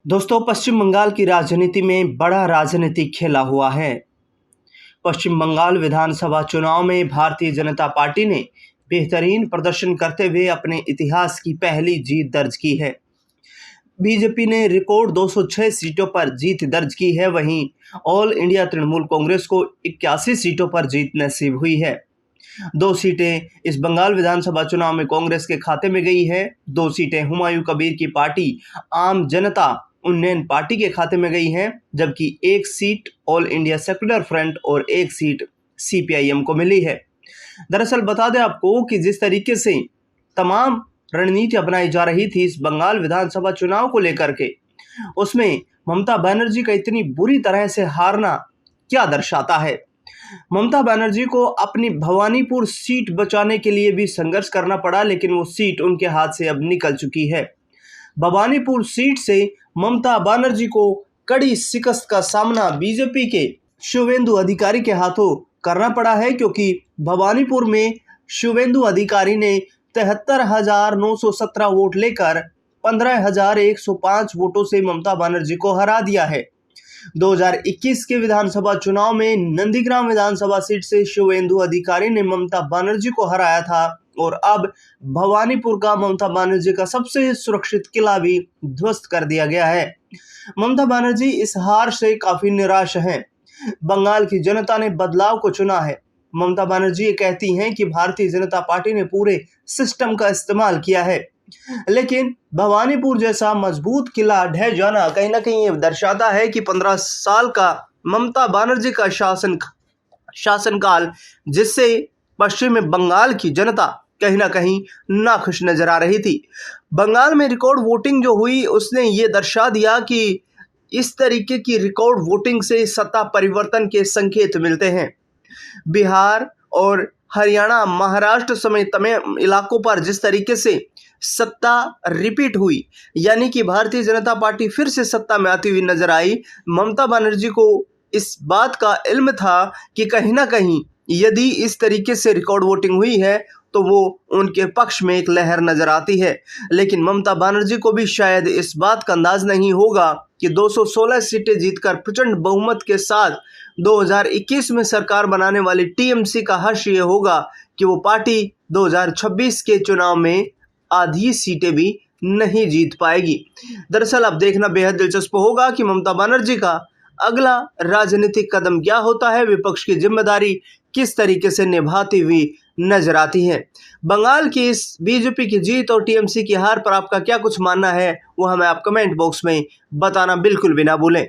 दोस्तों, पश्चिम बंगाल की राजनीति में बड़ा राजनीतिक खेला हुआ है। पश्चिम बंगाल विधानसभा चुनाव में भारतीय जनता पार्टी ने बेहतरीन प्रदर्शन करते हुए अपने इतिहास की पहली जीत दर्ज की है। बीजेपी ने रिकॉर्ड 206 सीटों पर जीत दर्ज की है। वहीं ऑल इंडिया तृणमूल कांग्रेस को 81 सीटों पर जीत नसीब हुई है। 2 सीटें इस बंगाल विधानसभा चुनाव में कांग्रेस के खाते में गई है। 2 सीटें हुमायूं कबीर की पार्टी आम जनता उन्नयन पार्टी के खाते में गई है, जबकि 1 seat all India secular front और 1 सीट सीपीआईएम को मिली है। दरअसल बता दें आपको कि जिस तरीके से तमाम रणनीति अपनाई जा रही थी इस बंगाल विधानसभा चुनाव को लेकर के, उसमें ममता बनर्जी का इतनी बुरी तरह से हारना क्या दर्शाता है। ममता बनर्जी को अपनी भवानीपुर सीट बचाने के लिए भी संघर्ष करना पड़ा, लेकिन वो सीट उनके हाथ से अब निकल चुकी है। भवानीपुर सीट से ममता बनर्जी को कड़ी शिकस्त का सामना बीजेपी के शुवेंदु अधिकारी के हाथों करना पड़ा है, क्योंकि भवानीपुर में शुवेंदु अधिकारी ने 73,917 वोट लेकर 15,105 वोटों से ममता बनर्जी को हरा दिया है। 2021 के विधानसभा चुनाव में नंदीग्राम विधानसभा सीट से शुवेंदु अधिकारी ने ममता बनर्जी को हराया था और अब भवानीपुर का ममता बनर्जी का सबसे सुरक्षित किला भी ध्वस्त कर दिया गया है। ममता बनर्जी इस हार से काफी निराश हैं। बंगाल की जनता ने बदलाव को चुना है। ममता बनर्जी ये कहती हैं कि भारतीय जनता पार्टी ने पूरे सिस्टम का इस्तेमाल किया है, लेकिन भवानीपुर जैसा मजबूत किला ढह जाना कहीं ना कहीं ये दर्शाता है कि 15 साल का ममता बनर्जी का शासनकाल, जिससे पश्चिम बंगाल की जनता कहीं ना कहीं नाखुश नजर आ रही थी। बंगाल में रिकॉर्ड वोटिंग जो हुई उसने ये दर्शा दिया कि इस तरीके की रिकॉर्ड वोटिंग से सत्ता परिवर्तन के संकेत मिलते हैं। बिहार और हरियाणा, महाराष्ट्र समेत तमाम इलाकों पर जिस तरीके से सत्ता रिपीट हुई, यानी कि भारतीय जनता पार्टी फिर से सत्ता में आती हुई नजर आई, ममता बनर्जी को इस बात का इल्म था कि कहीं ना कहीं यदि इस तरीके से रिकॉर्ड वोटिंग हुई है तो वो उनके पक्ष में एक लहर नजर आती है। लेकिन ममता बनर्जी को भी शायद इस बात का अंदाज नहीं होगा कि 216 सीटें जीतकर प्रचंड बहुमत के साथ 2021 में सरकार बनाने वाली टीएमसी का हर्ष ये होगा कि वो पार्टी 2026 के चुनाव में आधी सीटें भी नहीं जीत पाएगी। दरअसल अब देखना बेहद दिलचस्प होगा कि ममता बनर्जी का अगला राजनीतिक कदम क्या होता है, विपक्ष की जिम्मेदारी किस तरीके से निभाती हुई नजर आती है। बंगाल की इस बीजेपी की जीत और टीएमसी की हार पर आपका क्या कुछ मानना है, वो हमें आप कमेंट बॉक्स में बताना बिल्कुल भी ना भूलें।